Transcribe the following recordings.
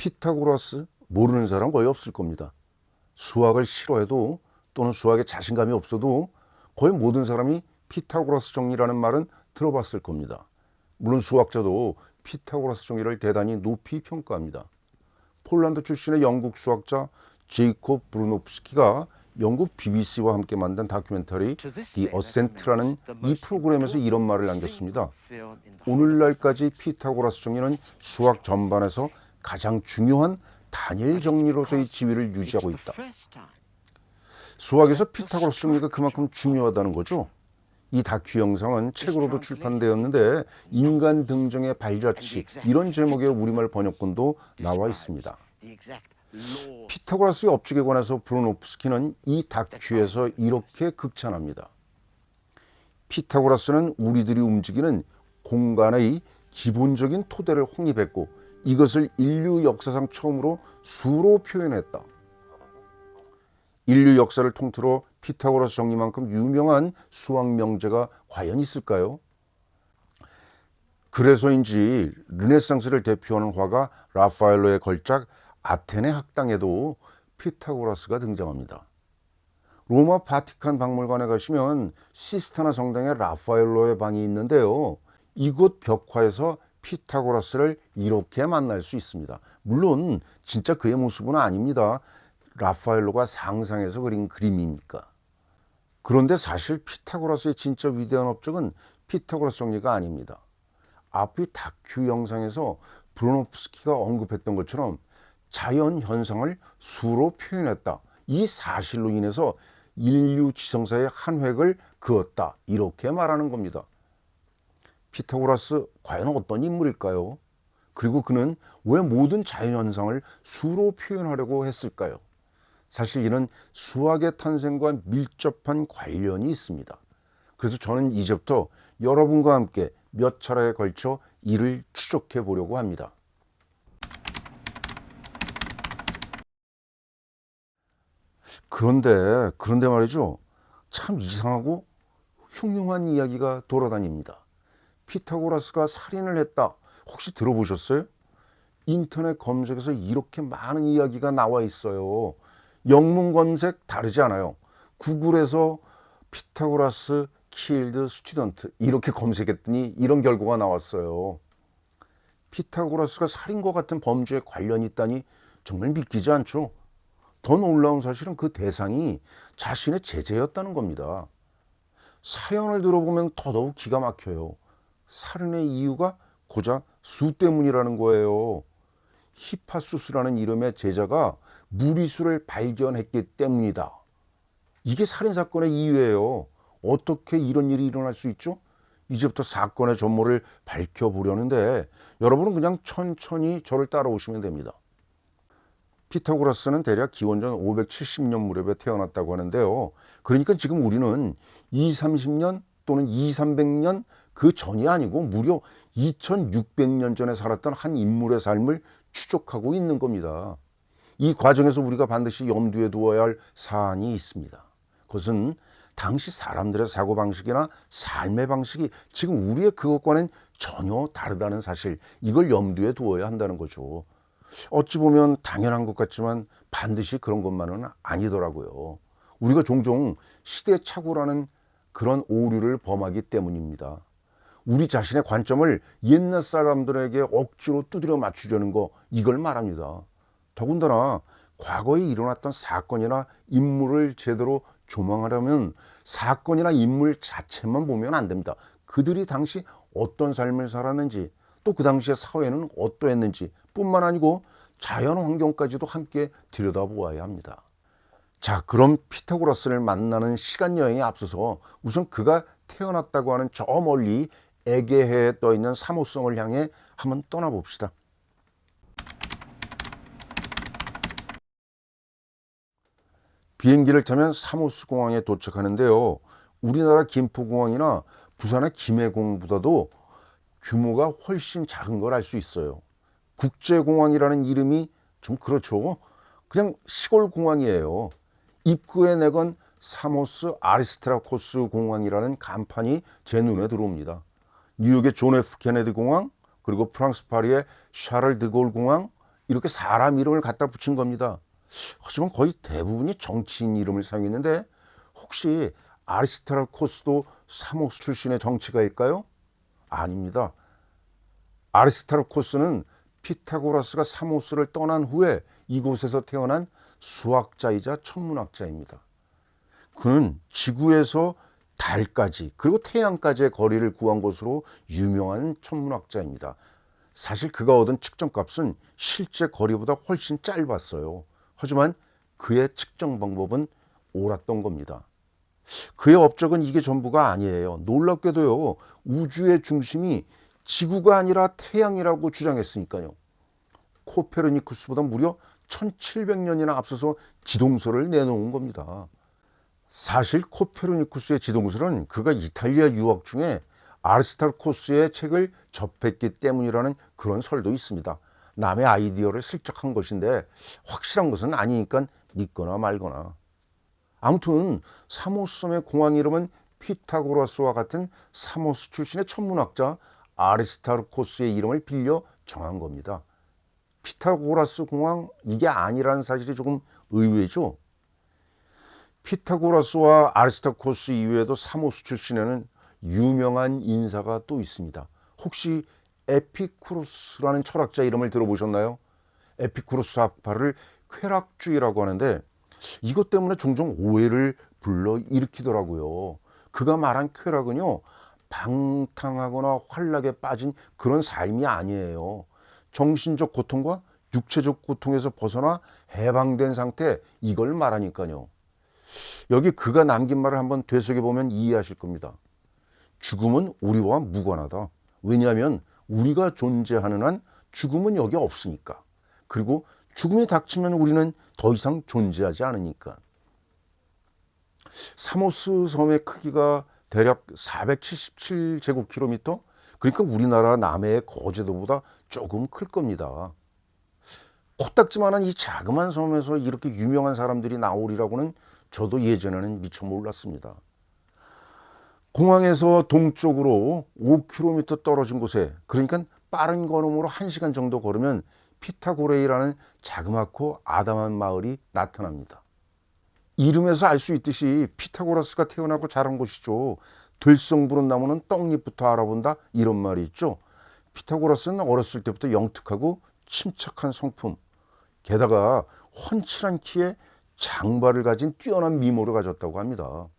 피타고라스 모르는 사람 거의 없을 겁니다. 수학을 싫어해도 또는 수학에 자신감이 없어도 거의 모든 사람이 피타고라스 정리라는 말은 들어봤을 겁니다. 물론 수학자도 피타고라스 정리를 대단히 높이 평가합니다. 폴란드 출신의 영국 수학자 제이콥 브루노프스키가 영국 BBC와 함께 만든 다큐멘터리 The Ascent라는 이 프로그램에서 이런 말을 남겼습니다. 오늘날까지 피타고라스 정리는 수학 전반에서 가장 중요한 단일 정리로서의 지위를 유지하고 있다. 수학에서 피타고라스 정리가 그만큼 중요하다는 거죠. 이 다큐 영상은 책으로도 출판되었는데 인간 등정의 발자취 이런 제목의 우리말 번역본도 나와 있습니다. 피타고라스의 업적에 관해서 브루노프스키는 이 다큐에서 이렇게 극찬합니다. 피타고라스는 우리들이 움직이는 공간의 기본적인 토대를 확립했고 이것을 인류 역사상 처음으로 수로 표현했다. 인류 역사를 통틀어 피타고라스 정리만큼 유명한 수학 명제가 과연 있을까요? 그래서인지 르네상스를 대표하는 화가 라파엘로의 걸작 아테네 학당에도 피타고라스가 등장합니다. 로마 바티칸 박물관에 가시면 시스타나 성당에 라파엘로의 방이 있는데요. 이곳 벽화에서 피타고라스를 이렇게 만날 수 있습니다. 물론 진짜 그의 모습은 아닙니다. 라파엘로가 상상해서 그린 그림이니까. 그런데 사실 피타고라스의 진짜 위대한 업적은 피타고라스 정리가 아닙니다. 앞의 다큐 영상에서 브루노프스키가 언급했던 것처럼 자연 현상을 수로 표현했다. 이 사실로 인해서 인류 지성사의 한 획을 그었다. 이렇게 말하는 겁니다. 피타고라스 과연 어떤 인물일까요? 그리고 그는 왜 모든 자연 현상을 수로 표현하려고 했을까요? 사실 이는 수학의 탄생과 밀접한 관련이 있습니다. 그래서 저는 이제부터 여러분과 함께 몇 차례에 걸쳐 이를 추적해 보려고 합니다. 그런데 말이죠. 참 이상하고 흉흉한 이야기가 돌아다닙니다. 피타고라스가 살인을 했다. 혹시 들어보셨어요? 인터넷 검색에서 이렇게 많은 이야기가 나와 있어요. 영문 검색 다르지 않아요. 구글에서 피타고라스 killed student 이렇게 검색했더니 이런 결과가 나왔어요. 피타고라스가 살인과 같은 범죄에 관련이 있다니 정말 믿기지 않죠. 더 놀라운 사실은 그 대상이 자신의 제자였다는 겁니다. 사연을 들어보면 더더욱 기가 막혀요. 살인의 이유가 고작 수 때문이라는 거예요. 히파수스라는 이름의 제자가 무리수를 발견했기 때문이다. 이게 살인사건의 이유예요. 어떻게 이런 일이 일어날 수 있죠? 이제부터 사건의 전모를 밝혀보려는데 여러분은 그냥 천천히 저를 따라오시면 됩니다. 피타고라스는 대략 기원전 570년 무렵에 태어났다고 하는데요. 그러니까 지금 우리는 230년 또는 200~300년 그 전이 아니고 무려 2600년 전에 살았던 한 인물의 삶을 추적하고 있는 겁니다. 이 과정에서 우리가 반드시 염두에 두어야 할 사안이 있습니다. 그것은 당시 사람들의 사고방식이나 삶의 방식이 지금 우리의 그것과는 전혀 다르다는 사실, 이걸 염두에 두어야 한다는 거죠. 어찌 보면 당연한 것 같지만 반드시 그런 것만은 아니더라고요. 우리가 종종 시대착오라는 그런 오류를 범하기 때문입니다. 우리 자신의 관점을 옛날 사람들에게 억지로 두드려 맞추려는 거, 이걸 말합니다. 더군다나 과거에 일어났던 사건이나 인물을 제대로 조망하려면 사건이나 인물 자체만 보면 안 됩니다. 그들이 당시 어떤 삶을 살았는지, 또 그 당시의 사회는 어떠했는지 뿐만 아니고 자연 환경까지도 함께 들여다보아야 합니다. 자, 그럼 피타고라스를 만나는 시간 여행에 앞서서 우선 그가 태어났다고 하는 저 멀리 에게해에 떠있는 사모성을 향해 한번 떠나봅시다. 비행기를 타면 사모스 공항에 도착하는데요. 우리나라 김포공항이나 부산의 김해공보다도 규모가 훨씬 작은 걸 알 수 있어요. 국제공항이라는 이름이 좀 그렇죠. 그냥 시골 공항이에요. 입구에 내건 사모스 아리스트라코스 공항이라는 간판이 제 눈에 들어옵니다. 뉴욕의 존 F 케네디 공항, 그리고 프랑스 파리의 샤를 드골 공항, 이렇게 사람 이름을 갖다 붙인 겁니다. 하지만 거의 대부분이 정치인 이름을 사용했는데 혹시 아리스타르코스도 사모스 출신의 정치가일까요? 아닙니다. 아리스타르코스는 피타고라스가 사모스를 떠난 후에 이곳에서 태어난 수학자이자 천문학자입니다. 그는 지구에서 달까지 그리고 태양까지의 거리를 구한 것으로 유명한 천문학자입니다. 사실 그가 얻은 측정값은 실제 거리보다 훨씬 짧았어요. 하지만 그의 측정 방법은 옳았던 겁니다. 그의 업적은 이게 전부가 아니에요. 놀랍게도요, 우주의 중심이 지구가 아니라 태양이라고 주장했으니까요. 코페르니쿠스보다 무려 1700년이나 앞서서 지동설을 내놓은 겁니다. 사실 코페르니쿠스의 지동설은 그가 이탈리아 유학 중에 아리스타르코스의 책을 접했기 때문이라는 그런 설도 있습니다. 남의 아이디어를 슬쩍 한 것인데 확실한 것은 아니니까 믿거나 말거나. 아무튼 사모스섬의 공항 이름은 피타고라스와 같은 사모스 출신의 천문학자 아리스타르코스의 이름을 빌려 정한 겁니다. 피타고라스 공항 이게 아니라는 사실이 조금 의외죠. 피타고라스와 아리스타르코스 이외에도 사모스 출신에는 유명한 인사가 또 있습니다. 혹시 에피쿠로스라는 철학자 이름을 들어보셨나요? 에피쿠로스 학파를 쾌락주의라고 하는데 이것 때문에 종종 오해를 불러일으키더라고요. 그가 말한 쾌락은요, 방탕하거나 환락에 빠진 그런 삶이 아니에요. 정신적 고통과 육체적 고통에서 벗어나 해방된 상태, 이걸 말하니까요. 여기 그가 남긴 말을 한번 되새겨보면 이해하실 겁니다. 죽음은 우리와 무관하다. 왜냐하면 우리가 존재하는 한 죽음은 여기 없으니까. 그리고 죽음이 닥치면 우리는 더 이상 존재하지 않으니까. 사모스 섬의 크기가 대략 477제곱킬로미터? 그러니까 우리나라 남해의 거제도보다 조금 클 겁니다. 코딱지만한 이 자그마한 섬에서 이렇게 유명한 사람들이 나오리라고는 저도 예전에는 미처 몰랐습니다. 공항에서 동쪽으로 5km 떨어진 곳에, 그러니까 빠른 걸음으로 1시간 정도 걸으면 피타고레이라는 자그맣고 아담한 마을이 나타납니다. 이름에서 알 수 있듯이 피타고라스가 태어나고 자란 곳이죠. 들성 부른 나무는 떡잎부터 알아본다, 이런 말이 있죠. 피타고라스는 어렸을 때부터 영특하고 침착한 성품, 게다가 훤칠한 키에 장발을 가진 뛰어난 미모를 가졌다고 합니다.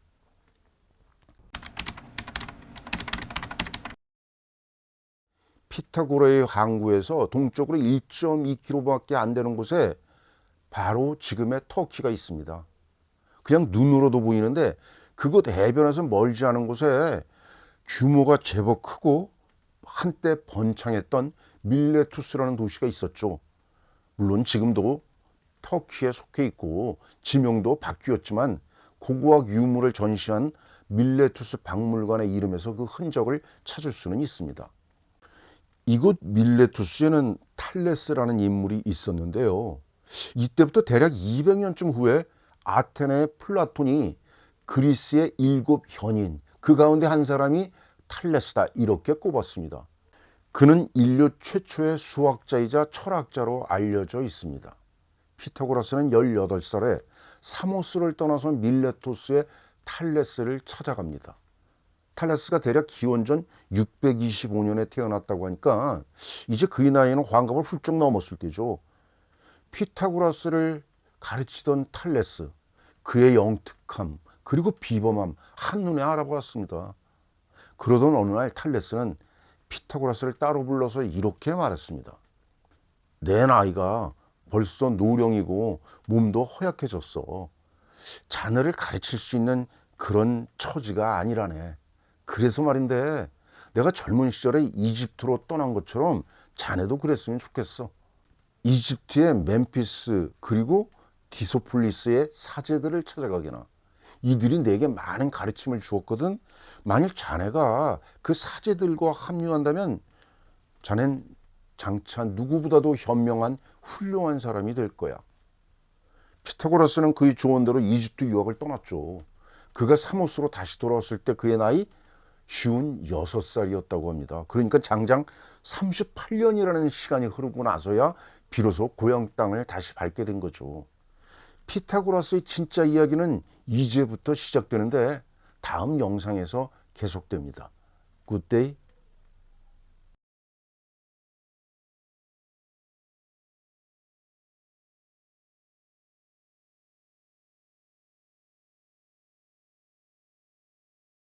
피타고라의 항구에서 동쪽으로 1.2km밖에 안 되는 곳에 바로 지금의 터키가 있습니다. 그냥 눈으로도 보이는데 그곳 해변에서 멀지 않은 곳에 규모가 제법 크고 한때 번창했던 밀레투스라는 도시가 있었죠. 물론 지금도 터키에 속해 있고 지명도 바뀌었지만 고고학 유물을 전시한 밀레투스 박물관의 이름에서 그 흔적을 찾을 수는 있습니다. 이곳 밀레투스에는 탈레스라는 인물이 있었는데요. 이때부터 대략 200년쯤 후에 아테네의 플라톤이 그리스의 7현인, 그 가운데 한 사람이 탈레스다, 이렇게 꼽았습니다. 그는 인류 최초의 수학자이자 철학자로 알려져 있습니다. 피타고라스는 18살에 사모스를 떠나서 밀레투스의 탈레스를 찾아갑니다. 탈레스가 대략 기원전 625년에 태어났다고 하니까 이제 그의 나이는 환갑을 훌쩍 넘었을 때죠. 피타고라스를 가르치던 탈레스, 그의 영특함 그리고 비범함 한눈에 알아보았습니다. 그러던 어느 날 탈레스는 피타고라스를 따로 불러서 이렇게 말했습니다. 내 나이가 벌써 노령이고 몸도 허약해졌어. 자네를 가르칠 수 있는 그런 처지가 아니라네. 그래서 말인데 내가 젊은 시절에 이집트로 떠난 것처럼 자네도 그랬으면 좋겠어. 이집트의 멤피스 그리고 디소폴리스의 사제들을 찾아가게나. 이들이 내게 많은 가르침을 주었거든. 만일 자네가 그 사제들과 합류한다면 자넨 장차 누구보다도 현명한 훌륭한 사람이 될 거야. 피타고라스는 그의 조언대로 이집트 유학을 떠났죠. 그가 사모스로 다시 돌아왔을 때 그의 나이 56살이었다고 합니다. 그러니까 장장 38년이라는 시간이 흐르고 나서야 비로소 고향 땅을 다시 밟게 된 거죠. 피타고라스의 진짜 이야기는 이제부터 시작되는데 다음 영상에서 계속됩니다. 굿데이.